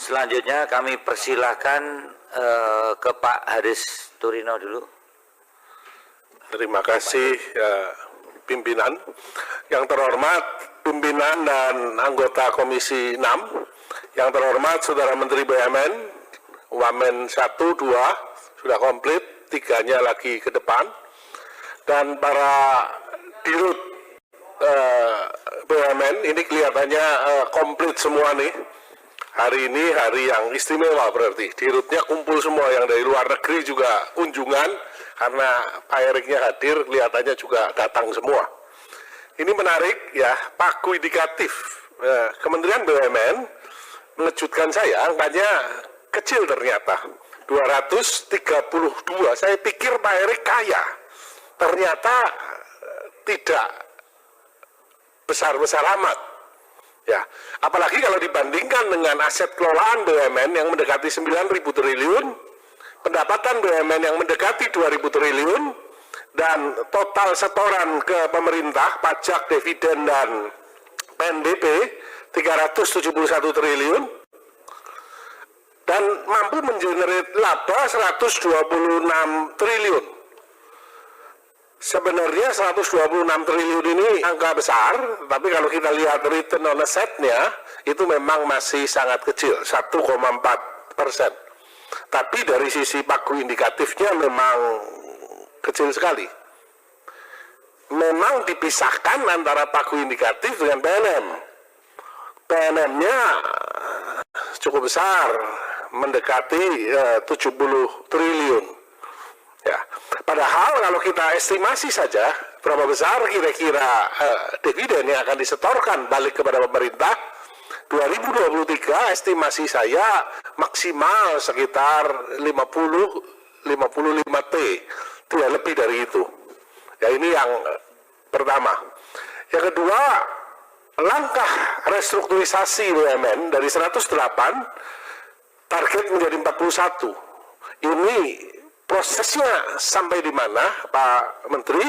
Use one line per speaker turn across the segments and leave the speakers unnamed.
Selanjutnya kami persilahkan ke Pak Haris Turino dulu.
Terima kasih pimpinan. Yang terhormat pimpinan dan anggota Komisi 6, yang terhormat Saudara Menteri BUMN, Wamen 1, 2 sudah komplit, 3-nya lagi ke depan, dan para dirut BUMN ini kelihatannya komplit semua nih. Hari ini hari yang istimewa, berarti dirutnya kumpul semua, yang dari luar negeri juga kunjungan karena Pak Eriknya hadir, kelihatannya juga datang semua. Ini menarik ya, paku indikatif Kementerian BUMN mengejutkan saya, angkanya kecil ternyata 232. Saya pikir Pak Erik kaya, ternyata tidak besar-besar amat. Ya, apalagi kalau dibandingkan dengan aset kelolaan BUMN yang mendekati 9.000 triliun, pendapatan BUMN yang mendekati 2.000 triliun, dan total setoran ke pemerintah, pajak, dividen, dan PNBP 371 triliun, dan mampu mengenerate laba 126 triliun. Sebenarnya 126 triliun ini angka besar, tapi kalau kita lihat return on asset-nya, itu memang masih sangat kecil, 1,4%. Tapi dari sisi pagu indikatifnya memang kecil sekali. Memang dipisahkan antara pagu indikatif dengan PNM. PNM-nya cukup besar, mendekati 70 triliun. Ya, padahal kalau kita estimasi saja berapa besar kira-kira dividen yang akan disetorkan balik kepada pemerintah, 2023 estimasi saya maksimal sekitar 55T, tidak lebih dari itu. Ya, ini yang pertama. Yang kedua, langkah restrukturisasi BUMN dari 108 target menjadi 41. Ini prosesnya sampai di mana, Pak Menteri?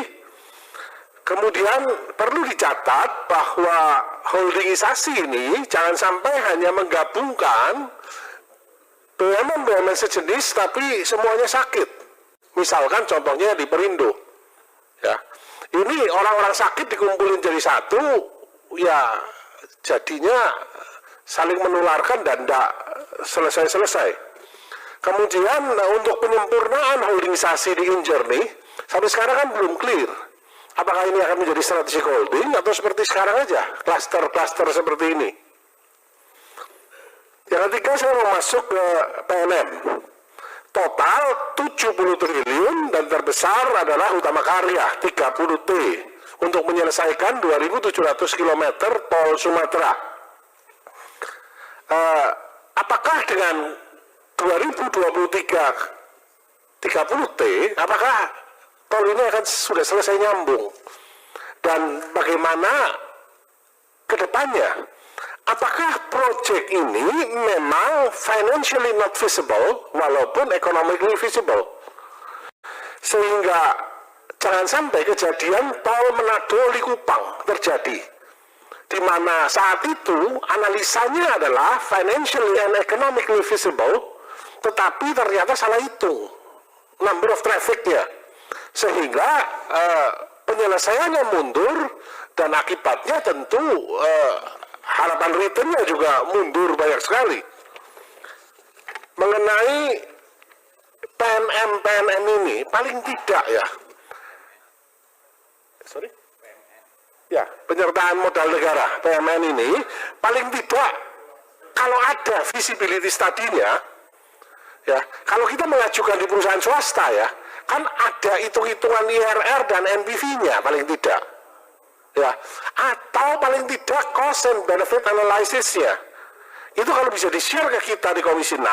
Kemudian perlu dicatat bahwa holdingisasi ini jangan sampai hanya menggabungkan BUMN sejenis tapi semuanya sakit. Misalkan contohnya di Perindo. Ya. Ini orang-orang sakit dikumpulin jadi satu, ya jadinya saling menularkan dan tidak selesai-selesai. Kemudian untuk penyempurnaan holdingisasi di Injourney, sampai sekarang kan belum clear. Apakah ini akan menjadi strategic holding atau seperti sekarang aja, klaster-klaster seperti ini. Yang ketiga, saya mau masuk ke PNM. Total 70 triliun dan terbesar adalah Utama Karya, 30T, untuk menyelesaikan 2.700 km tol Sumatera. Apakah dengan 2023 30T, apakah tol ini akan sudah selesai nyambung? Dan bagaimana ke depannya? Apakah proyek ini memang financially not visible walaupun economically visible? Sehingga jangan sampai kejadian tol Manado Likupang terjadi, di mana saat itu analisanya adalah financially and economically visible, tetapi ternyata salah hitung number of traffic-nya, sehingga penyelesaiannya mundur dan akibatnya tentu harapan return-nya juga mundur banyak sekali. Mengenai PNM ini paling tidak ya, ya, penyertaan modal negara PMN ini paling tidak kalau ada visibility study-nya, ya, kalau kita mengajukan di perusahaan swasta ya, kan ada hitung-hitungan IRR dan NPV-nya paling tidak, ya, atau paling tidak cost and benefit analysis-nya. Itu kalau bisa di-share ke kita di Komisi 6,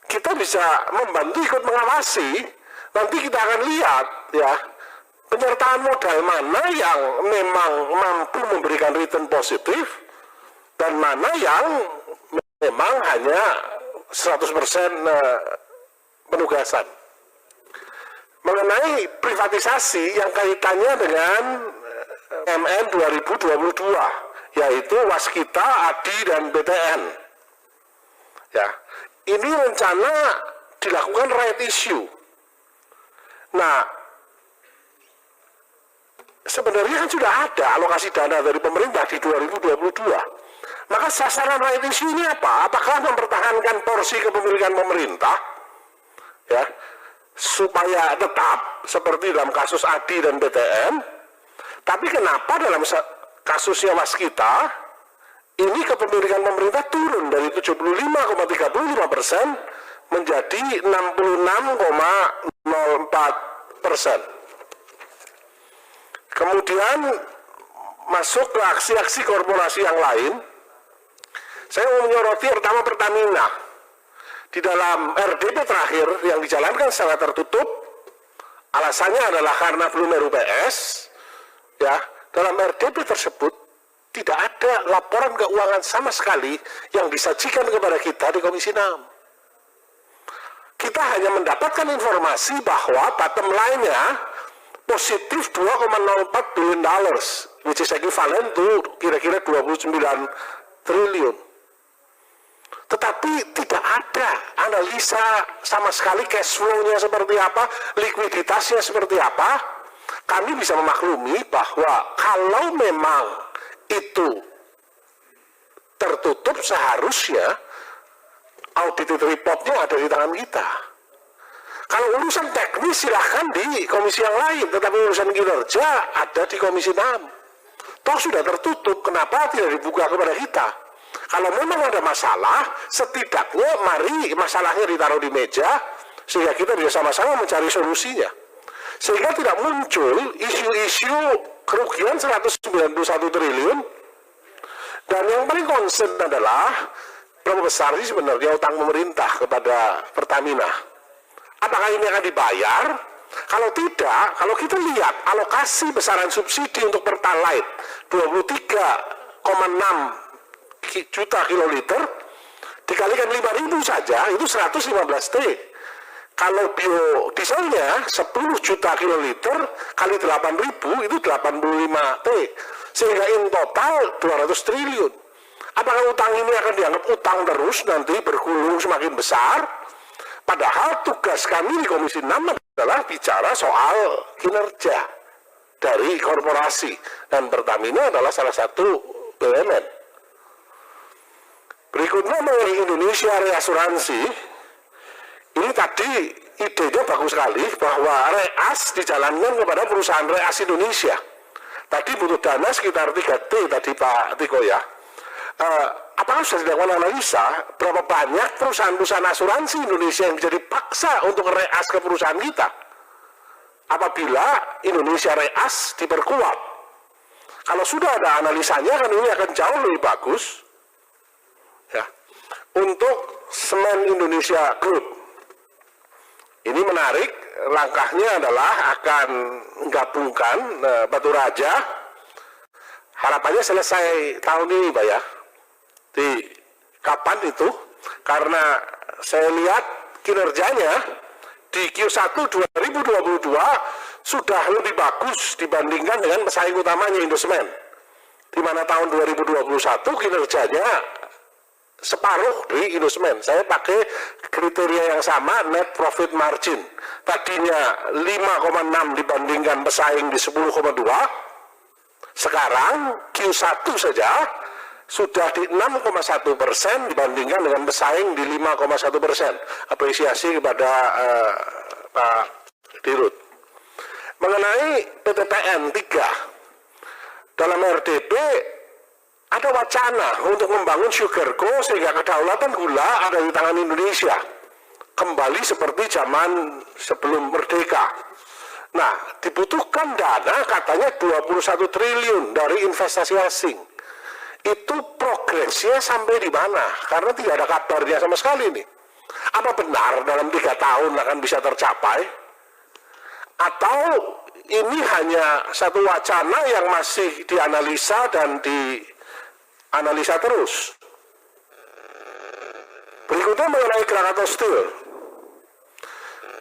kita bisa membantu ikut mengawasi. Nanti kita akan lihat ya, penyertaan modal mana yang memang mampu memberikan return positif dan mana yang memang hanya 100% penugasan. Mengenai privatisasi yang kaitannya dengan MN 2022, yaitu Waskita, ADI, dan BTN. ini rencana dilakukan right issue. Nah, sebenarnya kan sudah ada alokasi dana dari pemerintah di 2022. Maka sasaran right issue ini apa? Apakah mempertahankan porsi kepemilikan pemerintah, ya, supaya tetap seperti dalam kasus ADI dan BTN? Tapi kenapa dalam kasusnya Waskita ini kepemilikan pemerintah turun dari 75,35% menjadi 66,04%. Kemudian masuk ke aksi-aksi korporasi yang lain. Saya mau menyoroti pertama Pertamina. Di dalam RDP terakhir yang dijalankan secara tertutup, alasannya adalah karena belum RUPS. Ya, dalam RDP tersebut tidak ada laporan keuangan sama sekali yang disajikan kepada kita di Komisi 6. Kita hanya mendapatkan informasi bahwa bottom line-nya positif 2,04 billion dollars, which is equivalent to kira-kira 29 triliun. Tetapi tidak ada analisa sama sekali cash flow-nya seperti apa, likuiditasnya seperti apa. Kami bisa memaklumi bahwa kalau memang itu tertutup, seharusnya audited report-nya ada di tangan kita. Kalau urusan teknis silahkan di komisi yang lain, tetapi urusan kinerja ada di Komisi 6. Toh sudah tertutup, kenapa tidak dibuka kepada kita? Kalau memang ada masalah, setidaknya mari masalahnya ditaruh di meja, sehingga kita bisa sama-sama mencari solusinya. Sehingga tidak muncul isu-isu kerugian 191 triliun, dan yang paling concern adalah berapa besar sih sebenarnya utang pemerintah kepada Pertamina. Apakah ini akan dibayar? Kalau tidak, kalau kita lihat alokasi besaran subsidi untuk Pertalite 23,6 juta kiloliter dikalikan 5.000 saja itu 115 T. Kalau biodieselnya 10 juta kiloliter kali 8.000 itu 85 T. Sehingga in total 200 triliun. Apakah utang ini akan dianggap utang terus nanti bergulung semakin besar? Padahal tugas kami di Komisi 6 adalah bicara soal kinerja dari korporasi. Dan Pertamina adalah salah satu BUMN. Berikutnya mengenai Indonesia Reasuransi. Ini tadi idenya bagus sekali bahwa reas dijalankan kepada perusahaan reas Indonesia. Tadi butuh dana sekitar 3T tadi Pak Tiko ya. Apakah sudah dilakukan analisa berapa banyak perusahaan-perusahaan asuransi Indonesia yang jadi paksa untuk reas ke perusahaan kita? Apabila Indonesia reas diperkuat. Kalau sudah ada analisanya kan ini akan jauh lebih bagus. Ya. Untuk Semen Indonesia Group. Ini menarik, langkahnya adalah akan menggabungkan Batu Raja. Harapannya selesai tahun ini Pak ya. Di kapan itu? Karena saya lihat kinerjanya di Q1 2022 sudah lebih bagus dibandingkan dengan pesaing utamanya Indosemen. Di mana tahun 2021 kinerjanya separuh dari Indosemen. Saya pakai kriteria yang sama, net profit margin. Tadinya 5,6 dibandingkan pesaing di 10,2. Sekarang Q1 saja sudah di 6,1% dibandingkan dengan pesaing di 5,1%. Apresiasi kepada Pak Dirut. Mengenai PTPN 3, dalam RDP ada wacana untuk membangun sugar co sehingga kedaulatan gula ada di tangan Indonesia. Kembali seperti zaman sebelum merdeka. Nah, dibutuhkan dana katanya 21 triliun dari investasi asing. Itu progresnya sampai di mana? Karena tidak ada kabarnya sama sekali nih. Apa benar dalam 3 tahun akan bisa tercapai? Atau ini hanya satu wacana yang masih dianalisa dan dianalisa terus? Berikutnya mengenai Krakatau Steel.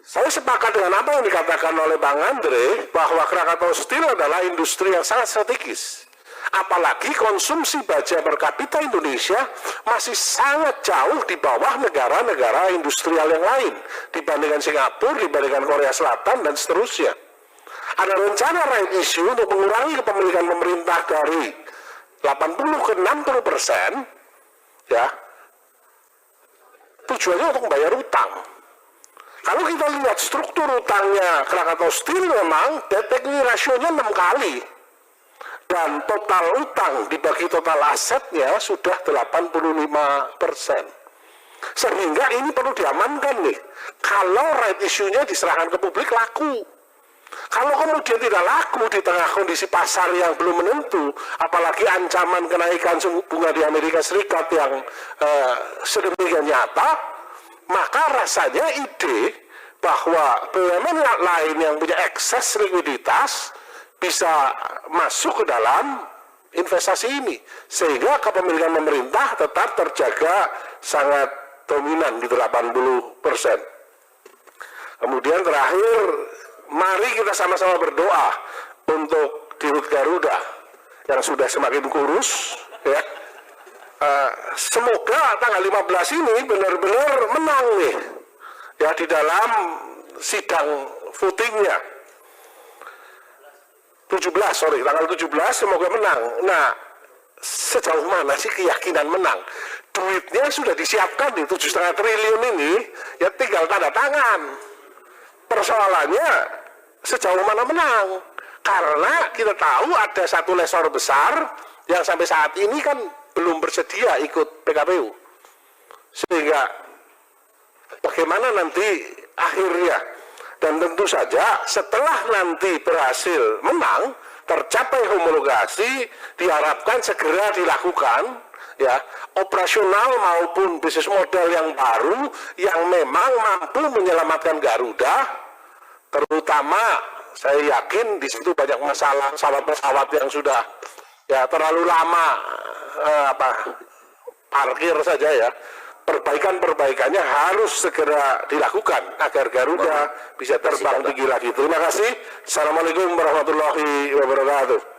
Saya sepakat dengan apa yang dikatakan oleh Bang Andre bahwa Krakatau Steel adalah industri yang sangat strategis. Apalagi konsumsi baja per kapita Indonesia masih sangat jauh di bawah negara-negara industrial yang lain, dibandingkan Singapura, dibandingkan Korea Selatan, dan seterusnya. Ada rencana right issue untuk mengurangi kepemilikan pemerintah dari 80 ke 60%, ya, tujuannya untuk membayar utang. Kalau kita lihat struktur utangnya Krakatau Steel, memang debt equity rasionya 6 kali. Dan total utang dibagi total asetnya sudah 85%. Sehingga ini perlu diamankan nih. Kalau right issue-nya diserahkan ke publik laku. Kalau kemudian tidak laku di tengah kondisi pasar yang belum menentu, apalagi ancaman kenaikan suku bunga di Amerika Serikat yang sedemikian nyata, maka rasanya ide bahwa BUMN lain yang punya ekses likuiditas bisa masuk ke dalam investasi ini, sehingga kepemilikan pemerintah tetap terjaga sangat dominan di 80%. Kemudian terakhir, mari kita sama-sama berdoa untuk Dirut Garuda yang sudah semakin kurus, ya. Semoga tanggal 15 ini benar-benar menang nih, ya, di dalam sidang votingnya. 17, tanggal 17 semoga menang. Nah, sejauh mana sih keyakinan menang? Duitnya sudah disiapkan di 7,5 triliun ini, ya tinggal tanda tangan. Persoalannya sejauh mana menang? Karena kita tahu ada satu lesor besar yang sampai saat ini kan belum bersedia ikut PKPU. Sehingga bagaimana nanti akhirnya? Dan tentu saja setelah nanti berhasil menang, tercapai homologasi, diharapkan segera dilakukan, ya, operasional maupun bisnis model yang baru yang memang mampu menyelamatkan Garuda. Terutama saya yakin di situ banyak masalah pesawat-pesawat yang sudah, ya, terlalu lama parkir saja, ya. Perbaikan-perbaikannya harus segera dilakukan agar Garuda bisa terbang tinggi lagi. Terima kasih. Assalamualaikum warahmatullahi wabarakatuh.